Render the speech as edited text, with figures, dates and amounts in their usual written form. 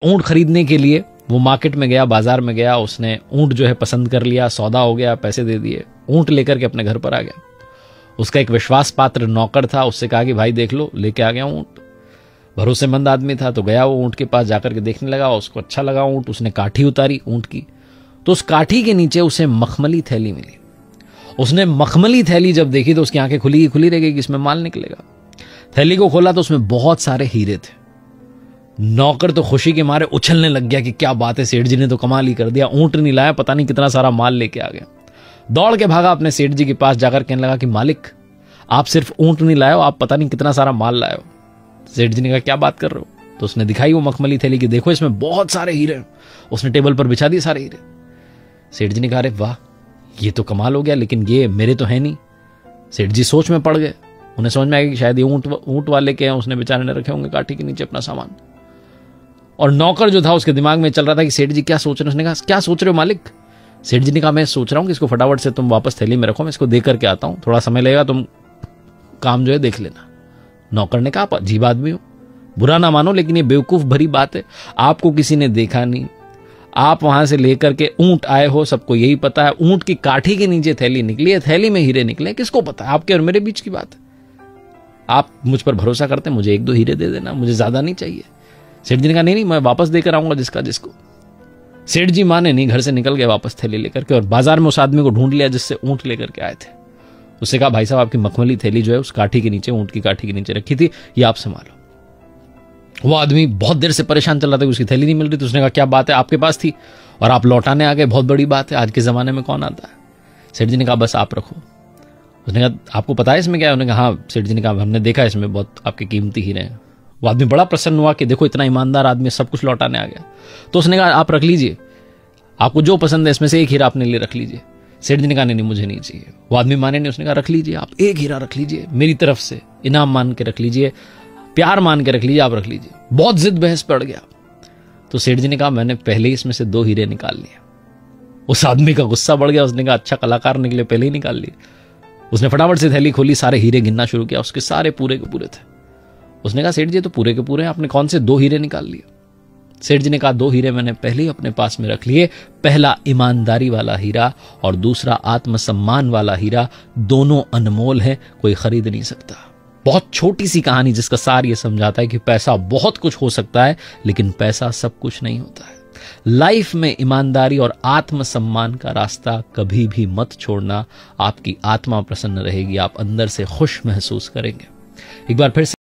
ऊंट खरीदने के लिए वो मार्केट में गया, बाजार में गया, उसने ऊंट जो है पसंद कर लिया, सौदा हो गया, पैसे दे दिए, ऊंट लेकर के अपने घर पर आ गया। उसका एक विश्वास पात्र नौकर था, उससे कहा कि भाई देख लो, लेके आ गया ऊंट। भरोसेमंद आदमी था, तो गया वो ऊंट के पास, जाकर के देखने लगा, उसको अच्छा लगा ऊंट। उसने काठी उतारी ऊंट की, तो उस काठी के नीचे उसे मखमली थैली मिली। उसने मखमली थैली जब देखी तो उसकी आंखें खुली रह गई कि इसमें माल निकलेगा। थैली को खोला तो उसमें बहुत सारे हीरे थे। नौकर तो खुशी के मारे उछलने लग गया कि क्या बात है, सेठ जी ने तो कमाल ही कर दिया, ऊंट नहीं लाया, पता नहीं कितना सारा माल लेके आ गया। दौड़ के भागा अपने सेठ जी के पास, जाकर कहने लगा कि मालिक, आप सिर्फ ऊंट नहीं लाए हो, आप पता नहीं कितना सारा माल लाए हो। सेठ जी ने कहा क्या बात कर रहे हो? तो उसने दिखाई वो मखमली थैली की, देखो इसमें बहुत सारे हीरे। उसने टेबल पर बिछा दिए सारे हीरे। सेठ जी ने कहा अरे वाह, ये तो कमाल हो गया, लेकिन ये मेरे तो है नहीं। सेठ जी सोच में पड़ गए। उन्हें समझ में आया कि शायद ये ऊंट वाले के हैं, उसने बेचारे ने रखे होंगे काठी के नीचे अपना सामान। और नौकर जो था उसके दिमाग में चल रहा था कि सेठ जी क्या सोच रहे हैं। उसने कहा क्या सोच रहे हो मालिक? सेठ जी ने कहा मैं सोच रहा हूं कि इसको फटाफट से तुम वापस थैली में रखो, मैं इसको दे करके आता हूं, थोड़ा समय लगेगा, तुम काम जो है देख लेना। नौकर ने कहा आप अजीब आदमी हो, बुरा ना मानो, लेकिन ये बेवकूफ भरी बात है, आपको किसी ने देखा नहीं, आप वहां से लेकर के ऊंट आए हो, सबको यही पता है, ऊंट की काठी के नीचे थैली निकली है, थैली में हीरे निकले, किसको पता है? आपके और मेरे बीच की बात है। आप मुझ पर भरोसा करते हैं, मुझे 1-2 हीरे दे देना, मुझे ज्यादा नहीं चाहिए। सेठ जी ने कहा नहीं, मैं वापस देकर आऊंगा जिसको। सेठ जी माने नहीं, घर से निकल गए वापस थैली लेकर के, और बाजार में उस आदमी को ढूंढ लिया जिससे ऊंट लेकर के आए थे। उससे कहा भाई साहब, आपकी मखमली थैली जो है उस काठी के नीचे, ऊंट की काठी के नीचे रखी थी, ये आप संभालो। वो आदमी बहुत देर से परेशान चल रहा था, उसकी थैली नहीं मिल रही, तो उसने कहा क्या बात है, आपके पास थी और आप लौटाने आ गए, बहुत बड़ी बात है, आज के जमाने में कौन आता है? सेठ जी ने कहा बस आप रखो। उसने कहा आपको पता है इसमें क्या है? उन्होंने कहा हाँ। सेठ जी ने कहा हमने देखा इसमें बहुत आपके कीमती हीरे हैं। वो आदमी बड़ा प्रसन्न हुआ कि देखो इतना ईमानदार आदमी, सब कुछ लौटाने आ गया। तो उसने कहा आप रख लीजिए, आपको जो पसंद है इसमें से एक हीरा अपने लिए रख लीजिए। सेठ जी ने कहा नहीं मुझे नहीं चाहिए। वो आदमी माने नहीं, उसने कहा रख लीजिए, आप एक हीरा रख लीजिए, मेरी तरफ से इनाम मान के रख लीजिए, प्यार मान के रख लीजिए, आप रख लीजिए। बहुत जिद बहस पड़ गया। तो सेठ जी ने कहा मैंने पहले ही इसमें से 2 हीरे निकाल लिए। उस आदमी का गुस्सा बढ़ गया, उसने कहा अच्छा कलाकार निकले, पहले ही निकाल लिए। उसने फटाफट से थैली खोली, सारे हीरे गिनना शुरू किया, उसके सारे पूरे के पूरे थे। उसने कहा सेठ जी तो पूरे के पूरे हैं, आपने कौन से 2 हीरे निकाल लिए? सेठ जी ने कहा 2 हीरे मैंने पहले ही अपने पास में रख लिए, पहला ईमानदारी वाला हीरा और दूसरा आत्मसम्मान वाला हीरा, दोनों अनमोल है, कोई खरीद नहीं सकता। बहुत छोटी सी कहानी जिसका सार ये समझाता है कि पैसा बहुत कुछ हो सकता है, लेकिन पैसा सब कुछ नहीं होता है। लाइफ में ईमानदारी और आत्मसम्मान का रास्ता कभी भी मत छोड़ना, आपकी आत्मा प्रसन्न रहेगी, आप अंदर से खुश महसूस करेंगे। एक बार फिर से